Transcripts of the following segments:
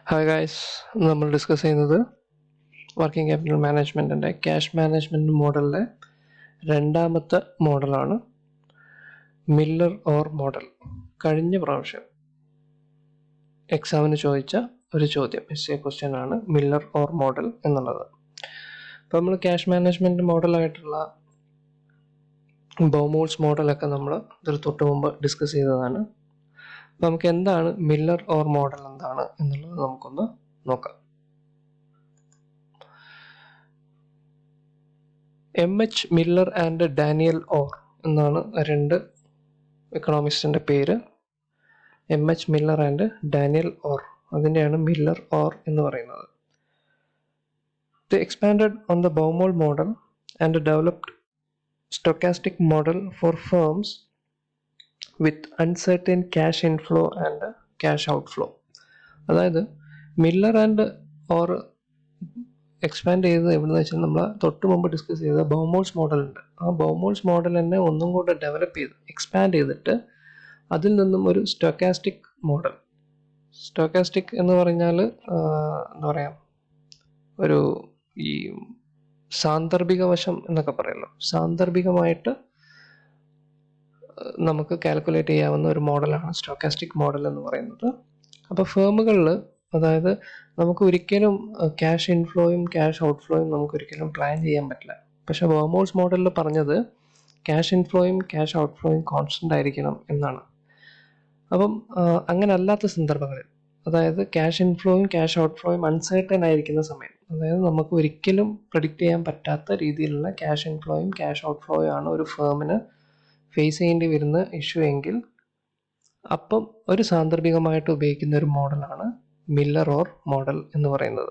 Hi guys, നമ്മൾ discuss ചെയ്യുന്നത് working capital മാനേജ്മെൻറ്റിൻ്റെ cash management മോഡലിലെ രണ്ടാമത്തെ മോഡലാണ് മില്ലർ ഓർ മോഡൽ. കഴിഞ്ഞ പ്രാവശ്യം എക്സാമിന് ചോദിച്ച ഒരു ചോദ്യം, എസ്എ ക്വസ്റ്റ്യൻ ആണ് മില്ലർ ഓർ മോഡൽ എന്നുള്ളത്. അപ്പോൾ നമ്മൾ ക്യാഷ് മാനേജ്മെൻറ്റ് മോഡലായിട്ടുള്ള ബൗമോൾസ് മോഡലൊക്കെ നമ്മൾ ഇതിൽ തൊട്ട് മുമ്പ് ഡിസ്കസ് ചെയ്തതാണ്. അപ്പോൾ നമുക്ക് എന്താണ് മില്ലർ ഓർ മോഡൽ എന്താണ് എന്നുള്ളത് നമുക്കൊന്ന് നോക്കാം. MH Miller and Daniel Orr എന്നാണ് രണ്ട് എക്കണോമിസ്റ്റിൻ്റെ പേര്. MH Miller and Daniel Orr, അതിൻ്റെയാണ് മില്ലർ ഓർ എന്ന് പറയുന്നത്. They expanded on the Baumol model and developed stochastic model for firms with uncertain cash inflow and cash outflow. അതായത് Miller and or expand ചെയ്തത് എവിടെയെന്ന് വെച്ചാൽ നമ്മൾ തൊട്ട് മുമ്പ് ഡിസ്കസ് ചെയ്ത ബൗമോൾസ് മോഡൽ ഉണ്ട്. ആ ബൗമോൾസ് മോഡൽ തന്നെ ഒന്നും കൂടെ ഡെവലപ്പ് ചെയ്ത് എക്സ്പാൻഡ് ചെയ്തിട്ട് അതിൽ നിന്നും ഒരു സ്റ്റോക്കാസ്റ്റിക് മോഡൽ. സ്റ്റോക്കാസ്റ്റിക് എന്ന് പറഞ്ഞാൽ എന്താ പറയുക, ഒരു ഈ സാന്ദർഭിക വശം എന്നൊക്കെ പറയുമല്ലോ, സാന്ദർഭികമായിട്ട് നമുക്ക് കാൽക്കുലേറ്റ് ചെയ്യാവുന്ന ഒരു മോഡലാണ് സ്റ്റോക്കാസ്റ്റിക് മോഡൽ എന്ന് പറയുന്നത്. അപ്പോൾ ഫേമുകളിൽ, അതായത് നമുക്ക് ഒരിക്കലും ക്യാഷ് ഇൻഫ്ലോയും ക്യാഷ് ഔട്ട്ഫ്ലോയും നമുക്ക് ഒരിക്കലും പ്ലാൻ ചെയ്യാൻ പറ്റില്ല. പക്ഷേ ബൗമോൾസ് മോഡലിൽ പറഞ്ഞത് ക്യാഷ് ഇൻഫ്ലോയും ക്യാഷ് ഔട്ട്ഫ്ലോയും കോൺസ്റ്റൻ്റ് ആയിരിക്കണം എന്നാണ്. അപ്പം അങ്ങനെ അല്ലാത്ത സന്ദർഭങ്ങളിൽ, അതായത് ക്യാഷ് ഇൻഫ്ലോയും ക്യാഷ് ഔട്ട്ഫ്ലോയും അൺസർട്ടൻ ആയിരിക്കുന്ന സമയം, അതായത് നമുക്ക് ഒരിക്കലും പ്രെഡിക്റ്റ് ചെയ്യാൻ പറ്റാത്ത രീതിയിലുള്ള ക്യാഷ് ഇൻഫ്ലോയും ക്യാഷ് ഔട്ട്ഫ്ലോയും ആണ് ഒരു ഫേമിന് ഫേസ് ചെയ്യേണ്ടി വരുന്ന ഇഷ്യൂ എങ്കിൽ, അപ്പം ഒരു സാന്ദർഭികമായിട്ട് ഉപയോഗിക്കുന്ന ഒരു മോഡലാണ് മില്ലർ ഓർ മോഡൽ എന്ന് പറയുന്നത്.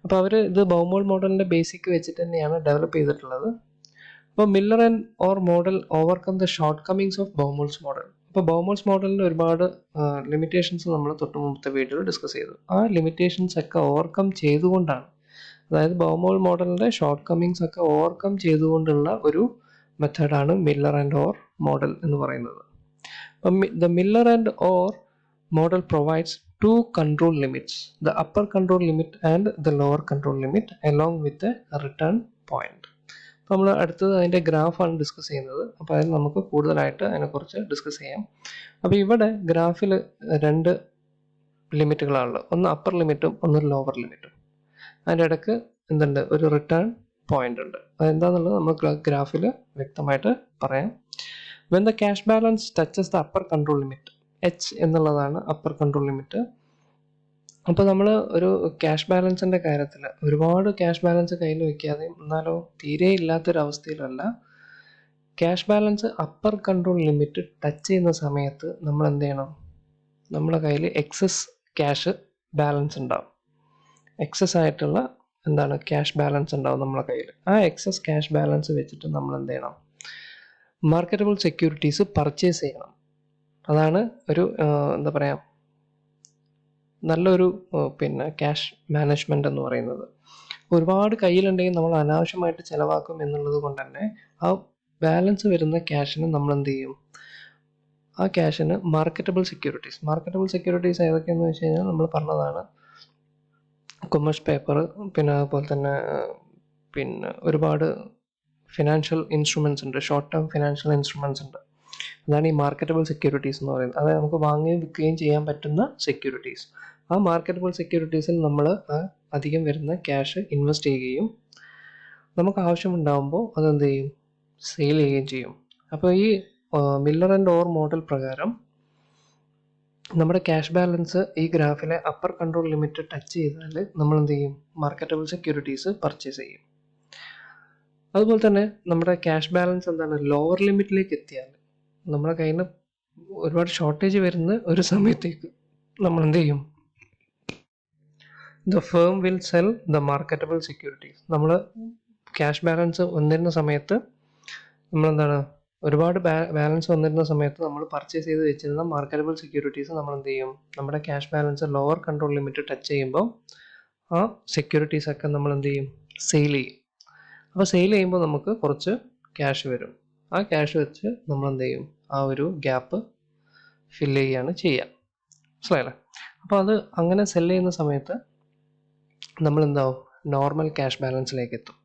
അപ്പോൾ അവർ ഇത് ബൗമോൾ മോഡലിൻ്റെ ബേസിക് വെച്ചിട്ട് തന്നെയാണ് ഡെവലപ്പ് ചെയ്തിട്ടുള്ളത്. അപ്പോൾ Miller and Orr model overcome the shortcomings of Baumol's model. അപ്പോൾ ബൗമോൾസ് മോഡലിൻ്റെ ഒരുപാട് ലിമിറ്റേഷൻസ് നമ്മൾ തൊട്ട് മുമ്പത്തെ വീഡിയോയിൽ ഡിസ്കസ് ചെയ്തു. ആ ലിമിറ്റേഷൻസ് ഒക്കെ ഓവർകം ചെയ്തുകൊണ്ടാണ്, അതായത് ബൗമോൾ മോഡലിൻ്റെ ഷോർട്ട് കമ്മിങ്സ് ഒക്കെ ഓവർകം ചെയ്തുകൊണ്ടുള്ള ഒരു മെത്തേഡാണ് മില്ലർ ആൻഡ് ഓർ മോഡൽ എന്ന് പറയുന്നത്. The Miller and Orr model provides two control limits, the upper control limit and the lower control limit, along with a return point. അപ്പോൾ നമ്മൾ അടുത്തത് അതിൻ്റെ ഗ്രാഫാണ് ഡിസ്കസ് ചെയ്യുന്നത്. അപ്പോൾ അതിൽ നമുക്ക് കൂടുതലായിട്ട് അതിനെക്കുറിച്ച് ഡിസ്കസ് ചെയ്യാം. അപ്പോൾ ഇവിടെ ഗ്രാഫിൽ രണ്ട് ലിമിറ്റുകളാണുള്ളത്, ഒന്ന് അപ്പർ ലിമിറ്റും ഒന്ന് ലോവർ ലിമിറ്റും. അതിൻ്റെ ഇടയ്ക്ക് എന്തുണ്ട്, ഒരു റിട്ടേൺ പോയിന്റ് ഉണ്ട്. അതെന്താണെന്നുള്ളത് നമ്മൾ ഗ്രാഫിൽ വ്യക്തമായിട്ട് പറയാം. When the cash balance touches the upper control limit, H എന്നുള്ളതാണ് അപ്പർ കൺട്രോൾ ലിമിറ്റ്. അപ്പോൾ നമ്മൾ ഒരു ക്യാഷ് ബാലൻസിൻ്റെ കാര്യത്തിൽ ഒരുപാട് ക്യാഷ് ബാലൻസ് കയ്യിൽ വയ്ക്കാതെയും എന്നാലോ തീരെ ഇല്ലാത്തൊരവസ്ഥയിലല്ല, cash balance upper control limit touch ചെയ്യുന്ന സമയത്ത് നമ്മൾ എന്ത് ചെയ്യണം, നമ്മുടെ കയ്യിൽ എക്സസ് ക്യാഷ് ബാലൻസ് ഉണ്ടാവും. എക്സസ് ആയിട്ടുള്ള എന്താണ് ക്യാഷ് ബാലൻസ് ഉണ്ടാവും നമ്മുടെ കയ്യിൽ. ആ എക്സസ് ക്യാഷ് ബാലൻസ് വെച്ചിട്ട് നമ്മൾ എന്ത് ചെയ്യണം, മാർക്കറ്റബിൾ സെക്യൂരിറ്റീസ് പർച്ചേസ് ചെയ്യണം. അതാണ് ഒരു എന്താ പറയുക, നല്ലൊരു ക്യാഷ് മാനേജ്മെൻറ്റ് എന്ന് പറയുന്നത്. ഒരുപാട് കയ്യിലുണ്ടെങ്കിൽ നമ്മൾ അനാവശ്യമായിട്ട് ചിലവാക്കും എന്നുള്ളത് കൊണ്ട് തന്നെ ആ ബാലൻസ് വരുന്ന ക്യാഷിന് നമ്മൾ എന്ത് ചെയ്യും, ആ ക്യാഷിന് മാർക്കറ്റബിൾ സെക്യൂരിറ്റീസ് ഏതൊക്കെയെന്ന് വെച്ച് കഴിഞ്ഞാൽ നമ്മൾ പറഞ്ഞതാണ്, കൊമേഴ്സ് പേപ്പർ, പിന്നെ അതുപോലെ തന്നെ ഒരുപാട് ഫിനാൻഷ്യൽ ഇൻസ്ട്രുമെൻറ്റ്സ് ഉണ്ട്, ഷോർട്ട് ടേം ഫിനാൻഷ്യൽ ഇൻസ്ട്രുമെൻറ്റ്സ് ഉണ്ട്. അതാണ് ഈ മാർക്കറ്റബിൾ സെക്യൂരിറ്റീസ് എന്ന് പറയുന്നത്. അതായത് നമുക്ക് വാങ്ങുകയും വിൽക്കുകയും ചെയ്യാൻ പറ്റുന്ന സെക്യൂരിറ്റീസ്. ആ മാർക്കറ്റബിൾ സെക്യൂരിറ്റീസിൽ നമ്മൾ അധികം വരുന്ന ക്യാഷ് ഇൻവെസ്റ്റ് ചെയ്യുകയും നമുക്ക് ആവശ്യമുണ്ടാകുമ്പോൾ അതെന്ത് ചെയ്യും, സെയിൽ ചെയ്യുകയും ചെയ്യും. അപ്പോൾ ഈ മില്ലർ ആൻഡ് ഓർ മോഡൽ പ്രകാരം നമ്മുടെ ക്യാഷ് ബാലൻസ് ഈ ഗ്രാഫിലെ അപ്പർ കൺട്രോൾ ലിമിറ്റ് ടച്ച് ചെയ്താൽ നമ്മൾ എന്ത് ചെയ്യും, മാർക്കറ്റബിൾ സെക്യൂരിറ്റീസ് പർച്ചേസ് ചെയ്യും. അതുപോലെ തന്നെ നമ്മുടെ ക്യാഷ് ബാലൻസ് എന്താണ്, ലോവർ ലിമിറ്റിലേക്ക് എത്തിയാൽ, നമ്മുടെ കയ്യിൽ നിന്ന് ഒരുപാട് ഷോർട്ടേജ് വരുന്ന ഒരു സമയത്തേക്ക് നമ്മൾ എന്ത് ചെയ്യും, the firm will cell the marketable securities. നമ്മൾ ക്യാഷ് ബാലൻസ് വന്നിരുന്ന സമയത്ത് നമ്മളെന്താണ്, ഒരുപാട് ബാലൻസ് വന്നിരുന്ന സമയത്ത് നമ്മൾ പർച്ചേസ് ചെയ്ത് വെച്ചിരുന്ന മാർക്കറ്റബിൾ സെക്യൂരിറ്റീസ് നമ്മൾ എന്ത് ചെയ്യും, നമ്മുടെ cash balance lower control limit touch ചെയ്യുമ്പോൾ ആ സെക്യൂരിറ്റീസൊക്കെ നമ്മൾ എന്ത് ചെയ്യും, സെയിൽ ചെയ്യും. അപ്പോൾ സെയിൽ ചെയ്യുമ്പോൾ നമുക്ക് കുറച്ച് ക്യാഷ് വരും. ആ ക്യാഷ് വെച്ച് നമ്മൾ എന്ത് ചെയ്യും, ആ ഒരു ഗ്യാപ്പ് ഫില്ല് ചെയ്യുകയാണ് ചെയ്യുക. മനസ്സിലായല്ലേ? അപ്പോൾ അത് അങ്ങനെ സെല് ചെയ്യുന്ന സമയത്ത് നമ്മൾ എന്താവും, നോർമൽ ക്യാഷ് ബാലൻസിലേക്ക് എത്തും.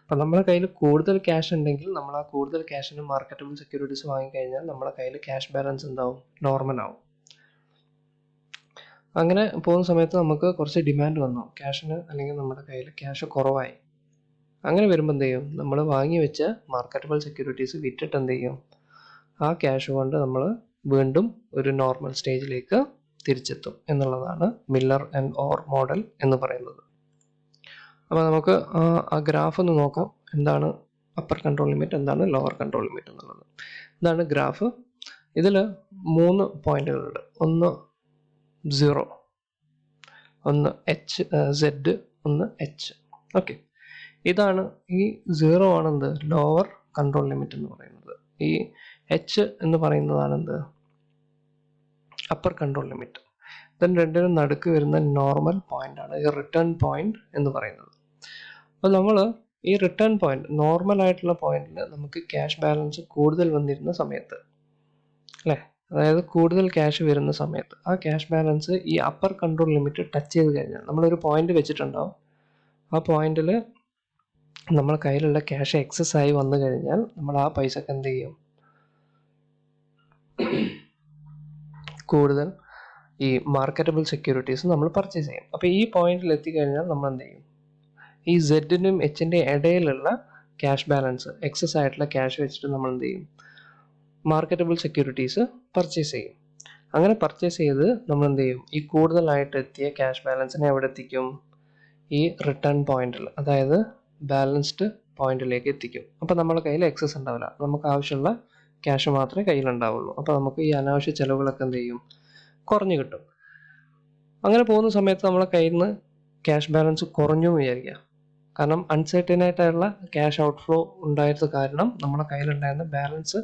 അപ്പം നമ്മുടെ കയ്യിൽ കൂടുതൽ ക്യാഷ് ഉണ്ടെങ്കിൽ നമ്മൾ ആ കൂടുതൽ ക്യാഷിന് മാർക്കറ്റബിൾ സെക്യൂരിറ്റീസ് വാങ്ങിക്കഴിഞ്ഞാൽ നമ്മുടെ കയ്യിൽ ക്യാഷ് ബാലൻസ് എന്താവും, നോർമൽ ആവും. അങ്ങനെ പോകുന്ന സമയത്ത് നമുക്ക് കുറച്ച് ഡിമാൻഡ് വന്നു ക്യാഷിന്, അല്ലെങ്കിൽ നമ്മുടെ കയ്യിൽ ക്യാഷ് കുറവായി. അങ്ങനെ വരുമ്പോൾ എന്ത് ചെയ്യും, നമ്മൾ വാങ്ങി വെച്ച മാർക്കറ്റബിൾ സെക്യൂരിറ്റീസ് വിറ്റിട്ട് എന്ത് ചെയ്യും, ആ ക്യാഷ് കൊണ്ട് നമ്മൾ വീണ്ടും ഒരു നോർമൽ സ്റ്റേജിലേക്ക് തിരിച്ചെത്തും എന്നുള്ളതാണ് മില്ലർ ആൻഡ് ഓർ മോഡൽ എന്ന് പറയുന്നത്. അപ്പോൾ നമുക്ക് ആ ഗ്രാഫ് ഒന്ന് നോക്കാം. എന്താണ് അപ്പർ കൺട്രോൾ ലിമിറ്റ്, എന്താണ് ലോവർ കൺട്രോൾ ലിമിറ്റ് എന്നുള്ളത്. ഇതാണ് ഗ്രാഫ്. ഇതിൽ 3 പോയിന്റുകളുണ്ട്. ഒന്ന് 0, ഒന്ന് Z, ഒന്ന് H. ഓക്കെ, ഇതാണ് ഈ 0 ആണ് എന്ത്, ലോവർ കൺട്രോൾ ലിമിറ്റ് എന്ന് പറയുന്നത്. ഈ H എന്ന് പറയുന്നതാണ് എന്ത്, അപ്പർ കൺട്രോൾ ലിമിറ്റ്. ഇതിന് രണ്ടിനും നടുക്ക് വരുന്ന നോർമൽ പോയിന്റ് ആണ് ഈ റിട്ടേൺ പോയിന്റ് എന്ന് പറയുന്നത്. അപ്പോൾ നമ്മൾ ഈ റിട്ടേൺ പോയിന്റ്, നോർമൽ ആയിട്ടുള്ള പോയിന്റിൽ നമുക്ക് ക്യാഷ് ബാലൻസ് കൂടുതൽ വന്നിരുന്ന സമയത്ത്, അല്ലേ, അതായത് കൂടുതൽ ക്യാഷ് വരുന്ന സമയത്ത് ആ ക്യാഷ് ബാലൻസ് ഈ അപ്പർ കൺട്രോൾ ലിമിറ്റ് ടച്ച് ചെയ്ത് കഴിഞ്ഞാൽ, നമ്മളൊരു പോയിന്റ് വെച്ചിട്ടുണ്ടാവും, ആ പോയിന്റിൽ നമ്മുടെ കയ്യിലുള്ള ക്യാഷ് എക്സസ് ആയി വന്നു കഴിഞ്ഞാൽ നമ്മൾ ആ പൈസക്ക് എന്ത് ചെയ്യും, കൂടുതൽ ഈ മാർക്കറ്റബിൾ സെക്യൂരിറ്റീസ് നമ്മൾ പർച്ചേസ് ചെയ്യും. അപ്പോൾ ഈ പോയിന്റിൽ എത്തിക്കഴിഞ്ഞാൽ നമ്മൾ എന്ത് ചെയ്യും, ഈ സെഡിനും എച്ചിൻ്റെയും ഇടയിലുള്ള ക്യാഷ് ബാലൻസ്, എക്സസ് ആയിട്ടുള്ള ക്യാഷ് വെച്ചിട്ട് നമ്മൾ എന്ത് ചെയ്യും, മാർക്കറ്റബിൾ സെക്യൂരിറ്റീസ് പർച്ചേസ് ചെയ്യും. അങ്ങനെ പർച്ചേസ് ചെയ്ത് നമ്മൾ എന്ത് ചെയ്യും, ഈ കൂടുതലായിട്ട് എത്തിയ ക്യാഷ് ബാലൻസിനെ എവിടെ എത്തിക്കും, ഈ റിട്ടേൺ പോയിന്റിൽ, അതായത് ബാലൻസ്ഡ് പോയിന്റിലേക്ക് എത്തിക്കും. അപ്പോൾ നമ്മുടെ കയ്യിൽ എക്സസ് ഉണ്ടാവില്ല, നമുക്ക് ആവശ്യമുള്ള ക്യാഷ് മാത്രമേ കയ്യിലുണ്ടാവുള്ളൂ. അപ്പോൾ നമുക്ക് ഈ അനാവശ്യ ചിലവുകളൊക്കെ എന്ത് ചെയ്യും, കുറഞ്ഞു കിട്ടും. അങ്ങനെ പോകുന്ന സമയത്ത് നമ്മളെ കയ്യിൽ നിന്ന് ക്യാഷ് ബാലൻസ് കുറഞ്ഞു എന്ന് വിചാരിക്കുക. കാരണം അൺസർട്ടൻ ആയിട്ടുള്ള ക്യാഷ് ഔട്ട്ഫ്ലോ ഉണ്ടായത് കാരണം നമ്മുടെ കയ്യിലുണ്ടായിരുന്ന ബാലൻസ്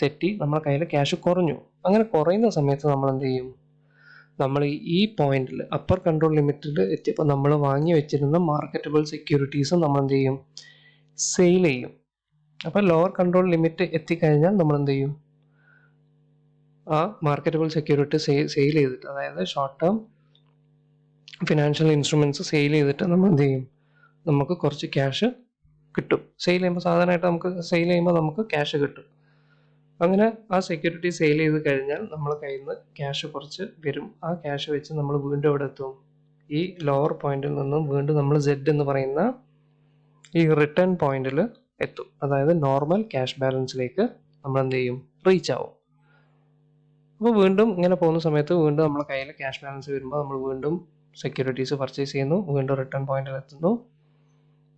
തെറ്റി നമ്മുടെ കയ്യിൽ ക്യാഷ് കുറഞ്ഞു. അങ്ങനെ കുറയുന്ന സമയത്ത് നമ്മൾ എന്ത് ചെയ്യും, നമ്മൾ ഈ പോയിന്റിൽ അപ്പർ കൺട്രോൾ ലിമിറ്റിൽ എത്തിയപ്പോൾ നമ്മൾ വാങ്ങി വെച്ചിരുന്ന മാർക്കറ്റബിൾ സെക്യൂരിറ്റീസ് നമ്മൾ എന്ത് ചെയ്യും, സെയിൽ ചെയ്യും. അപ്പോൾ ലോവർ കൺട്രോൾ ലിമിറ്റ് എത്തിക്കഴിഞ്ഞാൽ നമ്മൾ എന്ത് ചെയ്യും, ആ മാർക്കറ്റബിൾ സെക്യൂരിറ്റി സെയിൽ ചെയ്തിട്ട്, അതായത് short term financial instruments sale ചെയ്തിട്ട് നമ്മൾ എന്ത് ചെയ്യും, നമുക്ക് കുറച്ച് ക്യാഷ് കിട്ടും. സെയിൽ ചെയ്യുമ്പോൾ സാധാരണയായിട്ട് നമുക്ക് സെയിൽ ചെയ്യുമ്പോൾ നമുക്ക് ക്യാഷ് കിട്ടും. അങ്ങനെ ആ സെക്യൂരിറ്റി സെയിൽ ചെയ്ത് കഴിഞ്ഞാൽ നമ്മളെ കയ്യിൽ നിന്ന് ക്യാഷ് കുറച്ച് വരും. ആ ക്യാഷ് വെച്ച് നമ്മൾ വീണ്ടും എവിടെ എത്തും, ഈ ലോവർ പോയിന്റിൽ നിന്നും വീണ്ടും നമ്മൾ Z എന്ന് പറയുന്ന ഈ റിട്ടേൺ പോയിന്റിൽ എത്തും. അതായത് നോർമൽ ക്യാഷ് ബാലൻസിലേക്ക് നമ്മൾ എന്ത് ചെയ്യും, റീച്ച് ആവും. അപ്പോൾ വീണ്ടും ഇങ്ങനെ പോകുന്ന സമയത്ത് വീണ്ടും നമ്മുടെ കയ്യിൽ ക്യാഷ് ബാലൻസ് വരുമ്പോൾ നമ്മൾ വീണ്ടും സെക്യൂരിറ്റീസ് പർച്ചേസ് ചെയ്യുന്നു, വീണ്ടും റിട്ടേൺ പോയിന്റിൽ എത്തുന്നു.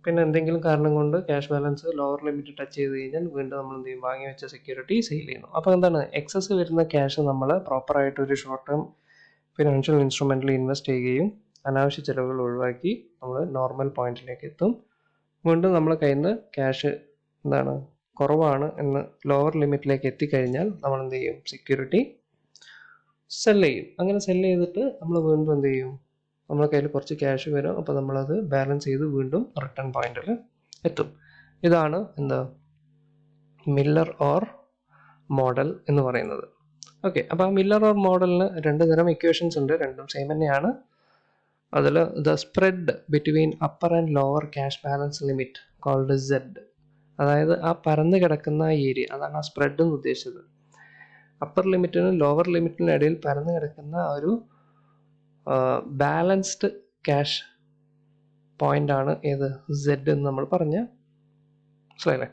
പിന്നെ എന്തെങ്കിലും കാരണം കൊണ്ട് cash balance lower limit touch ചെയ്ത് കഴിഞ്ഞാൽ വീണ്ടും നമ്മൾ എന്ത് ചെയ്യും, വാങ്ങി വെച്ച സെക്യൂരിറ്റി സെയിൽ ചെയ്യുന്നു. അപ്പോൾ എന്താണ്, എക്സസ് വരുന്ന ക്യാഷ് നമ്മൾ പ്രോപ്പറായിട്ട് ഒരു ഷോർട്ട് ടേം ഫിനാൻഷ്യൽ ഇൻസ്ട്രുമെന്റിൽ ഇൻവെസ്റ്റ് ചെയ്യുകയും അനാവശ്യ ചിലവുകൾ ഒഴിവാക്കി നമ്മൾ നോർമൽ പോയിന്റിലേക്ക് എത്തും. വീണ്ടും നമ്മളെ കയ്യിൽ നിന്ന് ക്യാഷ് എന്താണ് കുറവാണ് എന്ന് ലോവർ ലിമിറ്റിലേക്ക് എത്തിക്കഴിഞ്ഞാൽ നമ്മൾ എന്ത് ചെയ്യും, സെക്യൂരിറ്റി സെല് ചെയ്യും. അങ്ങനെ സെല് ചെയ്തിട്ട് നമ്മൾ വീണ്ടും എന്ത് ചെയ്യും, നമ്മുടെ കയ്യിൽ കുറച്ച് ക്യാഷ് വരും. അപ്പോൾ നമ്മളത് ബാലൻസ് ചെയ്ത് വീണ്ടും റിട്ടേൺ പോയിന്റിൽ എത്തും. ഇതാണ് എന്താ മില്ലർ ഓർ മോഡൽ എന്ന് പറയുന്നത്. ഓക്കെ, അപ്പോൾ ആ മില്ലർ ഓർ മോഡലിന് 2 തരം ഇക്വേഷൻസ് ഉണ്ട്, രണ്ടും സെയിം തന്നെയാണ്. അതിൽ the spread between upper and lower cash balance limit called Z, അതായത് ആ പരന്ന് കിടക്കുന്ന ഏരിയ, അതാണ് ആ സ്പ്രെഡ് എന്ന് ഉദ്ദേശിച്ചത്. അപ്പർ ലിമിറ്റിനും ലോവർ ലിമിറ്റിനും ഇടയിൽ പരന്ന് കിടക്കുന്ന ഒരു ബാലൻസ്ഡ് ക്യാഷ് പോയിന്റ് ആണ് ഏത്, Z എന്ന് നമ്മൾ പറഞ്ഞ മനസ്സിലായില്ലേ.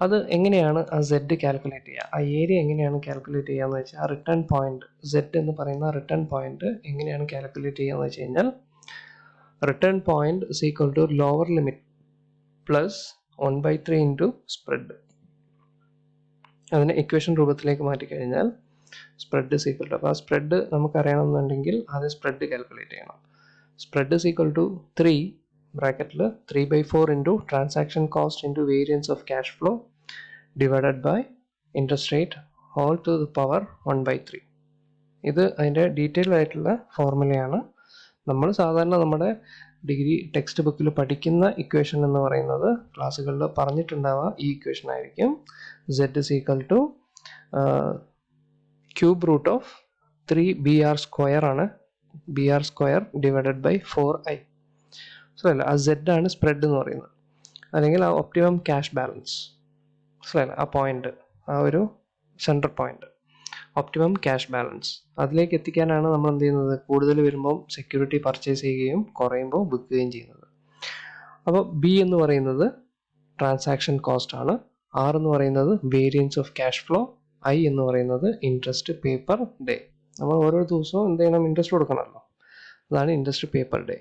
അത് എങ്ങനെയാണ് ആ Z കാൽക്കുലേറ്റ് ചെയ്യുക, ആ ഏരിയ എങ്ങനെയാണ് കാൽക്കുലേറ്റ് ചെയ്യുക എന്ന് വെച്ചാൽ, ആ റിട്ടേൺ പോയിന്റ് Z എന്ന് പറയുന്ന റിട്ടേൺ പോയിന്റ് എങ്ങനെയാണ് കാൽക്കുലേറ്റ് ചെയ്യുക എന്ന് വെച്ച് കഴിഞ്ഞാൽ, return point is equal to lower limit plus 1/3 into spread. അതിനെ ഇക്വേഷൻ രൂപത്തിലേക്ക് മാറ്റിക്കഴിഞ്ഞാൽ സ്പ്രെഡ് ഇസ് ഈക്വൽ ടു, അപ്പോൾ ആ സ്പ്രെഡ് നമുക്കറിയണമെന്നുണ്ടെങ്കിൽ ആദ്യം സ്പ്രെഡ് കാൽക്കുലേറ്റ് ചെയ്യണം. സ്പ്രെഡ് ഇസ് ഈക്വൽ ടു 3 ബ്രാക്കറ്റിൽ 3/4 into transaction cost into variance of cash flow divided by interest rate whole to the power 1/3. ഇത് അതിൻ്റെ ഡീറ്റെയിൽ ആയിട്ടുള്ള ഫോർമുലയാണ്. നമ്മൾ സാധാരണ നമ്മുടെ ഡിഗ്രി ടെക്സ്റ്റ് ബുക്കിൽ പഠിക്കുന്ന ഇക്വേഷൻ എന്ന് പറയുന്നത് ക്ലാസ്സുകളിൽ പറഞ്ഞിട്ടുണ്ടാവുക ഈ ഇക്വേഷൻ ആയിരിക്കും. Z is equal to cube root of 3BR square ആണ്, BR square divided by 4I. മനസ്സിലായില്ല? ആ Z ആണ് സ്പ്രെഡ് എന്ന് പറയുന്നത്, അല്ലെങ്കിൽ ആ ഒപ്റ്റിമം ക്യാഷ് ബാലൻസ്. മനസ്സിലായില്ല? ആ പോയിന്റ്, ആ ഒരു central point, optimum cash balance, അതിലേക്ക് എത്തിക്കാനാണ് നമ്മൾ എന്ത് ചെയ്യുന്നത്? കൂടുതൽ വരുമ്പോൾ സെക്യൂരിറ്റി പർച്ചേസ് ചെയ്യുകയും കുറയുമ്പോൾ വിൽക്കുകയും ചെയ്യുന്നത്. അപ്പോൾ B എന്ന് പറയുന്നത് ട്രാൻസാക്ഷൻ കോസ്റ്റ് ആണ്, R എന്ന് പറയുന്നത് variance of cash flow, I എന്ന് പറയുന്നത് ഇൻട്രസ്റ്റ് പേ പെർ ഡേ. നമ്മൾ ഓരോ ദിവസവും എന്ത് ചെയ്യണം? ഇൻട്രസ്റ്റ് കൊടുക്കണമല്ലോ. അതാണ് ഇൻട്രസ്റ്റ് പേ പെർ ഡേ.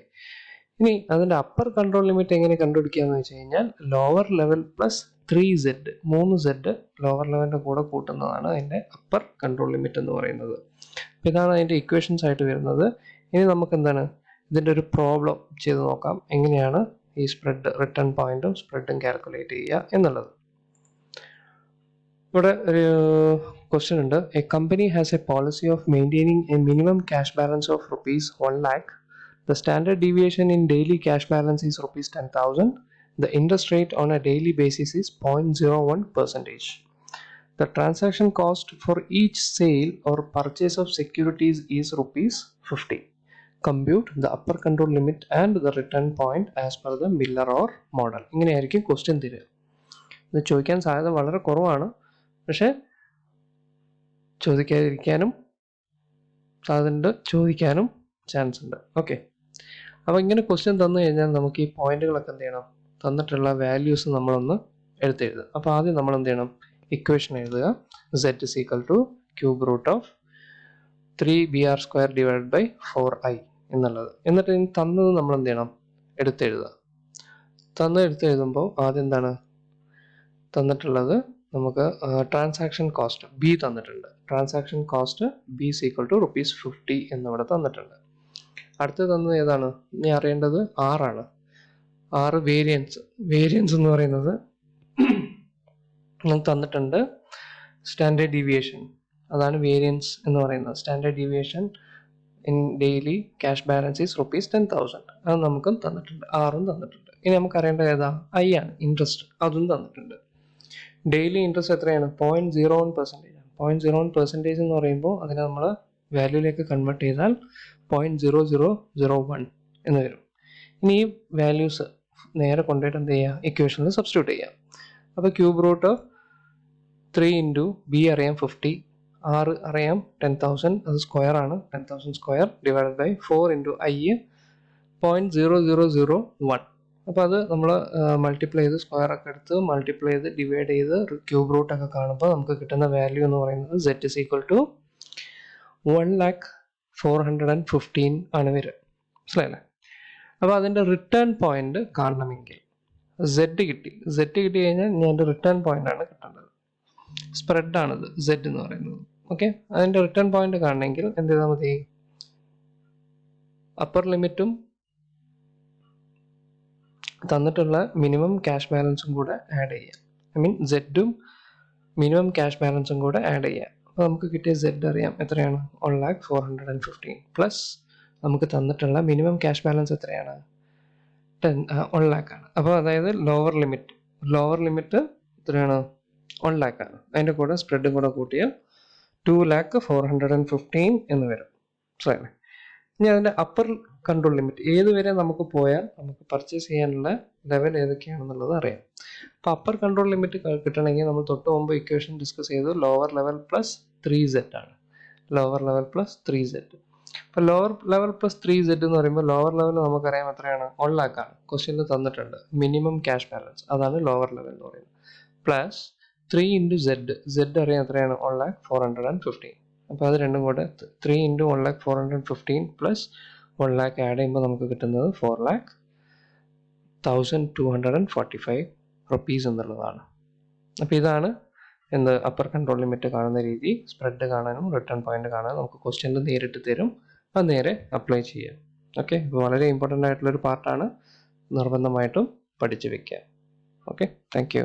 ഇനി അതിൻ്റെ അപ്പർ കൺട്രോൾ ലിമിറ്റ് എങ്ങനെ കണ്ടുപിടിക്കുക എന്ന് വെച്ച് കഴിഞ്ഞാൽ lower level plus 3Z, 3Z lower ലെവലിൻ്റെ കൂടെ കൂട്ടുന്നതാണ് അതിൻ്റെ അപ്പർ കൺട്രോൾ ലിമിറ്റ് എന്ന് പറയുന്നത്. അപ്പോൾ ഇതാണ് അതിൻ്റെ ഇക്വേഷൻസ് ആയിട്ട് വരുന്നത്. ഇനി നമുക്ക് എന്താണ് ഇതിൻ്റെ ഒരു പ്രോബ്ലം ചെയ്ത് നോക്കാം, എങ്ങനെയാണ് ഈ സ്പ്രെഡ്, റിട്ടേൺ പോയിന്റും സ്പ്രെഡും കാൽക്കുലേറ്റ് ചെയ്യുക എന്നുള്ളത്. ഇവിടെ ഒരു ക്വസ്റ്റ്യൻ ഉണ്ട്. A company has A policy of maintaining A minimum cash balance of ₹1 lakh. The standard deviation in daily cash balance is ₹10,000. The interest rate on a daily basis is 0.01%. The transaction cost for each sale or purchase of securities is ₹50. Compute the upper control limit and the return point as per the Miller or model. ഇങ്ങനെയായിരിക്കും question തരിക. ഇത് ചോദിക്കാൻ സാധ്യത വളരെ കുറവാണ്, പക്ഷേ ചോദിക്കാതിരിക്കാനും സാധ്യതയുണ്ട്, ചോദിക്കാനും ചാൻസ് ഉണ്ട്. ഓക്കെ, അപ്പോൾ ഇങ്ങനെ ക്വസ്റ്റ്യൻ തന്നു കഴിഞ്ഞാൽ നമുക്ക് ഈ പോയിന്റുകളൊക്കെ എന്ത് ചെയ്യണം? തന്നിട്ടുള്ള വാല്യൂസ് നമ്മളൊന്ന് എടുത്തെഴുതുക. അപ്പോൾ ആദ്യം നമ്മൾ എന്ത് ചെയ്യണം? ഇക്വേഷൻ എഴുതുക. Z is equal to cube root of 3BR square divided by 4I എന്നുള്ളത്. എന്നിട്ട് ഇനി തന്നത് നമ്മൾ എന്ത് ചെയ്യണം? എടുത്തെഴുതുക. എടുത്തെഴുതുമ്പോൾ ആദ്യം എന്താണ് തന്നിട്ടുള്ളത്? നമുക്ക് ട്രാൻസാക്ഷൻ കോസ്റ്റ് B തന്നിട്ടുണ്ട്. Transaction cost B is equal to ₹50 എന്നിവിടെ തന്നിട്ടുണ്ട്. അടുത്ത് തന്നത് ഏതാണ്? ഇനി അറിയേണ്ടത് R ആണ്. R variance. വേരിയൻസ് എന്ന് പറയുന്നത് നമുക്ക് തന്നിട്ടുണ്ട് സ്റ്റാൻഡേർഡ് ഡീവിയേഷൻ, അതാണ് വേരിയൻസ് എന്ന് പറയുന്നത്. Standard deviation in daily cash balance is ₹10,000. അത് നമുക്കും തന്നിട്ടുണ്ട്, ആറും തന്നിട്ടുണ്ട്. ഇനി നമുക്ക് അറിയേണ്ടത് ഏതാ? I ആണ്, ഇൻട്രസ്റ്റ്, അതും തന്നിട്ടുണ്ട്. ഡെയിലി ഇൻട്രസ്റ്റ് എത്രയാണ്? 0.01%. 0.01% എന്ന് പറയുമ്പോൾ അതിനെ നമ്മൾ വാല്യൂയിലേക്ക് കൺവേർട്ട് ചെയ്താൽ 0.0001 എന്ന് വരും. ഇനി ഈ വാല്യൂസ് നേരെ കൊണ്ടുപോയിട്ട് എന്ത് ചെയ്യുക? ഇക്വേഷനിൽ സബ്സ്റ്റിറ്റ്യൂട്ട് ചെയ്യാം. അപ്പോൾ ക്യൂബ് റൂട്ട് 3 ഇൻറ്റു B അറിയാം 50, R അറിയാം 10,000, അത് സ്ക്വയർ ആണ്, 10,000 square divided by 4 into I 0.0001. അപ്പോൾ അത് നമ്മൾ മൾട്ടിപ്ലൈ ചെയ്ത് സ്ക്വയർ ഒക്കെ എടുത്ത് മൾട്ടിപ്ലൈ ചെയ്ത് ഡിവൈഡ് ചെയ്ത് ക്യൂബ് റൂട്ട് ഒക്കെ കാണുമ്പോൾ നമുക്ക് കിട്ടുന്ന വാല്യൂ എന്ന് പറയുന്നത് Z is equal to 1,415 ആണ് വരിക. മനസ്സിലായില്ലേ? അപ്പോൾ അതിൻ്റെ റിട്ടേൺ പോയിന്റ് കാണണമെങ്കിൽ Z കിട്ടി കഴിഞ്ഞാൽ ഞാൻ എൻ്റെ റിട്ടേൺ പോയിന്റ് ആണ് കിട്ടേണ്ടത്. സ്പ്രെഡാണിത് Z എന്ന് പറയുന്നത്. ഓക്കെ, അതിൻ്റെ റിട്ടേൺ പോയിന്റ് കാണണമെങ്കിൽ എന്ത് ചെയ്താൽ മതി? അപ്പർ ലിമിറ്റും തന്നിട്ടുള്ള മിനിമം ക്യാഷ് ബാലൻസും കൂടെ ആഡ് ചെയ്യാം. ഐ മീൻ Z-ഉം മിനിമം ക്യാഷ് ബാലൻസും കൂടെ ആഡ് ചെയ്യാം. അപ്പോൾ നമുക്ക് കിട്ടിയ Z അറിയാം എത്രയാണ്? 1,415 പ്ലസ് നമുക്ക് തന്നിട്ടുള്ള മിനിമം ക്യാഷ് ബാലൻസ് എത്രയാണ്? 1 lakh ആണ്. അപ്പോൾ അതായത് ലോവർ ലിമിറ്റ് എത്രയാണ്? 1 lakh ആണ്. അതിൻ്റെ കൂടെ സ്പ്രെഡും കൂടെ കൂട്ടിയാൽ 2,415 എന്ന് വരും. മനസ്സിലായില്ലേ? ഇനി അതിൻ്റെ അപ്പർ കൺട്രോൾ ലിമിറ്റ് ഏതുവരെ നമുക്ക് പോയാൽ നമുക്ക് പർച്ചേസ് ചെയ്യാനുള്ള ലെവൽ ഏതൊക്കെയാണെന്നുള്ളത് അറിയാം. അപ്പോൾ അപ്പർ കൺട്രോൾ ലിമിറ്റ് കിട്ടണമെങ്കിൽ നമ്മൾ തൊട്ട് മുമ്പ് ഇക്വേഷൻ ഡിസ്കസ് ചെയ്തു. ലോവർ ലെവൽ പ്ലസ് 3Z ആണ്. Lower level plus 3Z. അപ്പോൾ ലോവർ ലെവൽ പ്ലസ് 3Z എന്ന് പറയുമ്പോൾ ലോവർ ലെവൽ നമുക്കറിയാം എത്രയാണ്? 1 lakh ആണ്. ക്വസ്റ്റ്യനിൽ തന്നിട്ടുണ്ട് മിനിമം ക്യാഷ് ബാലൻസ്, അതാണ് ലോവർ ലെവൽ എന്ന് പറയുന്നത്. പ്ലസ് 3 ഇൻറ്റു Z അറിയാം എത്രയാണ്? 1,415. അപ്പോൾ അത് രണ്ടും കൂടെ 3 ഇൻറ്റു 1,415 പ്ലസ് 1 lakh ആഡ് ചെയ്യുമ്പോൾ നമുക്ക് കിട്ടുന്നത് 4,01,245 rupees എന്നുള്ളതാണ്. അപ്പോൾ ഇതാണ് എന്ത് അപ്പർ കൺട്രോൾ ലിമിറ്റ് കാണുന്ന രീതി. സ്പ്രെഡ് കാണാനും റിട്ടേൺ പോയിന്റ് കാണാനും നമുക്ക് ക്വസ്റ്റ്യനിൽ നേരിട്ട് തരും, അത് നേരെ അപ്ലൈ ചെയ്യാം. ഓക്കെ, ഇപ്പോൾ വളരെ ഇമ്പോർട്ടൻ്റ് ആയിട്ടുള്ളൊരു പാർട്ടാണ്, നിർബന്ധമായിട്ടും പഠിച്ചു വെക്കുക. Okay, thank you.